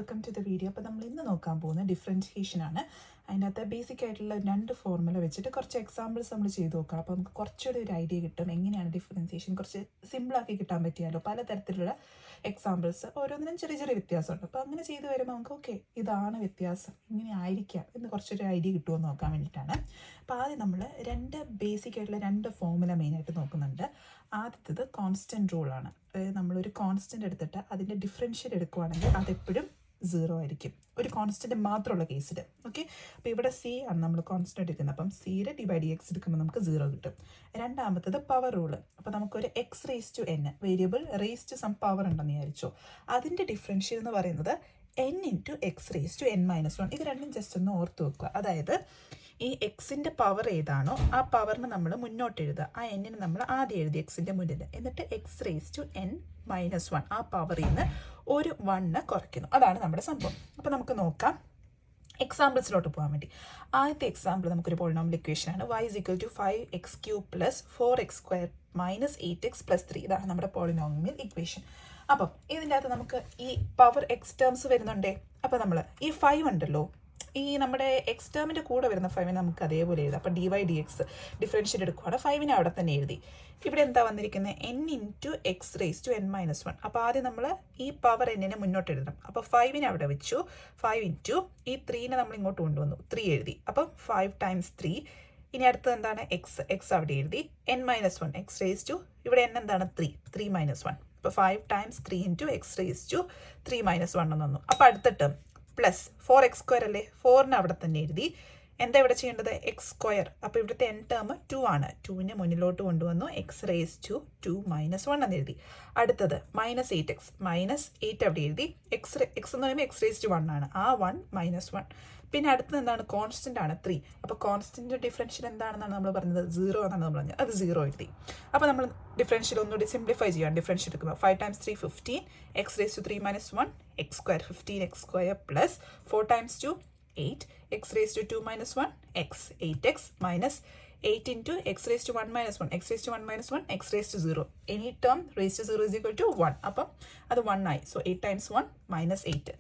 Welcome to the video. അപ്പോൾ നമ്മൾ ഇന്ന് നോക്കാൻ പോകുന്ന ഡിഫറൻഷിയേഷനാണ്. അതിനകത്ത് ബേസിക് ആയിട്ടുള്ള 2 ഫോർമുല വെച്ചിട്ട് കുറച്ച് എക്സാമ്പിൾസ് നമ്മൾ ചെയ്ത് നോക്കാം. അപ്പോൾ നമുക്ക് കുറച്ചുകൂടി ഒരു ഐഡിയ കിട്ടും എങ്ങനെയാണ് ഡിഫറൻഷിയേഷൻ കുറച്ച് സിമ്പിളാക്കി കിട്ടാൻ പറ്റിയാലോ. പലതരത്തിലുള്ള എക്സാമ്പിൾസ് ഓരോന്നിനും ചെറിയ ചെറിയ വ്യത്യാസമുണ്ട്. അപ്പോൾ അങ്ങനെ ചെയ്ത് വരുമ്പോൾ നമുക്ക് ഓക്കെ ഇതാണ് വ്യത്യാസം, ഇങ്ങനെ ആയിരിക്കാം എന്ന് കുറച്ചൊരു ഐഡിയ കിട്ടുമെന്ന് നോക്കാൻ വേണ്ടിയിട്ടാണ്. അപ്പോൾ ആദ്യം നമ്മൾ ബേസിക് ആയിട്ടുള്ള 2 ഫോർമുല മെയിനായിട്ട് നോക്കുന്നുണ്ട്. ആദ്യത്തേത് കോൺസ്റ്റൻറ്റ് റൂളാണ്. അതായത് നമ്മളൊരു കോൺസ്റ്റൻ്റ് എടുത്തിട്ട് അതിൻ്റെ ഡിഫറൻഷ്യൽ എടുക്കുകയാണെങ്കിൽ അതെപ്പോഴും 0 ആയിരിക്കും, ഒരു കോൺസ്റ്റൻറ്റ് മാത്രമുള്ള കേസിൽ. ഓക്കെ, അപ്പോൾ ഇവിടെ സി ആണ് നമ്മൾ കോൺസ്റ്റൻ്റ് എടുക്കുന്നത്. അപ്പം സിയുടെ ഡിവൈഡ് എക്സ് എടുക്കുമ്പോൾ നമുക്ക് 0 കിട്ടും. രണ്ടാമത്തത് പവർ റൂള്. അപ്പോൾ നമുക്കൊരു x raise to n variable raise to some power ഉണ്ടെന്ന് വിചാരിച്ചോ, അതിൻ്റെ ഡിഫറൻഷ്യൽ എന്ന് പറയുന്നത് n into x raise to n-1. ഇത് രണ്ടും ജസ്റ്റ് ഒന്ന് ഓർത്ത് വെക്കുക. അതായത് ഈ എക്സിൻ്റെ പവർ ഏതാണോ ആ പവറിന് നമ്മൾ മുന്നോട്ട് എഴുതുക, ആ എന്നിന് നമ്മൾ ആദ്യം എഴുതി എക്സിൻ്റെ മുന്നിൽ, എന്നിട്ട് എക്സ് റേസ് ടു n-1 ആ പവറിൽ നിന്ന് ഒരു 1 കുറയ്ക്കുന്നു. അതാണ് നമ്മുടെ സംഭവം. അപ്പോൾ നമുക്ക് നോക്കാം എക്സാമ്പിൾസിലോട്ട് പോകാൻ വേണ്ടി. ആദ്യത്തെ എക്സാമ്പിൾ നമുക്കൊരു polynomial ഇക്വേഷനാണ്. y is equal to 5x³ plus 4x² minus 8x plus 3. ഇതാണ് നമ്മുടെ പോളിനോമിയൽ ഇക്വേഷൻ. അപ്പം ഇതിൻ്റെ അകത്ത് നമുക്ക് ഈ പവർ എക്സ് ടേംസ് വരുന്നുണ്ടേ. അപ്പോൾ നമ്മൾ ഈ 5 ഉണ്ടല്ലോ, ഈ നമ്മുടെ എക്സ് ടേമിൻ്റെ കൂടെ വരുന്ന 5 നമുക്ക് അതേപോലെ എഴുതാം. അപ്പോൾ dx ഡിഫറൻഷ്യൽ എടുക്കുകയാണ്, 5 അവിടെ തന്നെ എഴുതി. ഇവിടെ എന്താ വന്നിരിക്കുന്നത്, n into x raise to n-1. അപ്പോൾ ആദ്യം നമ്മൾ ഈ പവർ എന്നിനെ മുന്നോട്ട് എഴുതണം. അപ്പോൾ 5 അവിടെ വെച്ചു, 5 ഇൻറ്റു ഈ 3 നമ്മൾ ഇങ്ങോട്ട് കൊണ്ടുവന്നു, 3 എഴുതി. അപ്പം 5 times 3. ഇനി അടുത്തത് എന്താണ്, എക്സ് അവിടെ എഴുതി, n-1 എക്സ് റേസ് ടു, ഇവിടെ n എന്താണ് 3 minus 1. അപ്പോൾ 5 times 3 into x raise to 3 minus 1 എന്ന് വന്നു. അപ്പോൾ അടുത്ത ടേം പ്ലസ് 4x² അല്ലേ, 4 അവിടെ തന്നെ എഴുതി. എന്താ ഇവിടെ ചെയ്യേണ്ടത്, x². അപ്പോൾ ഇവിടുത്തെ n ടേം 2 ആണ്, 2നെ മുന്നിലോട്ട് കൊണ്ടുവന്നു, എക്സ് റേസ് ടു 2 minus 1 എന്ന് എഴുതി. അടുത്തത് -8x, -8 അവിടെ എഴുതി. എക്സ് എന്ന് പറയുമ്പോൾ എക്സ് റേസ് ടു 1 ആണ്, ആ 1 minus 1. പിന്നെ അടുത്തത് എന്താണ്, കോൺസ്റ്റൻ്റ് ആണ് 3. അപ്പോൾ കോൺസ്റ്റൻ്റ് ഡിഫറൻഷ്യൽ എന്താണെന്നാണ് നമ്മൾ പറഞ്ഞത്, 0 എന്നാണ് നമ്മൾ പറഞ്ഞത്, അത് 0 എഴുതി. അപ്പോൾ നമ്മൾ ഡിഫറൻഷ്യൽ ഒന്നുകൂടി സിംപ്ലിഫൈ ചെയ്യാം. ഡിഫറൻഷ്യൽ എടുക്കുമ്പോൾ 5 times 3 15, x raise to 3 minus 1 x² 15x² plus 4 times 2 8, x raise to 2 minus 1 x 8x minus 8 into x raise to 1 minus 1 x raise to 1 minus 1 x raise to 0. Any term raise to 0 is equal to 1. അപ്പം അത് 1 ആയി. So 8 times 1 minus 8.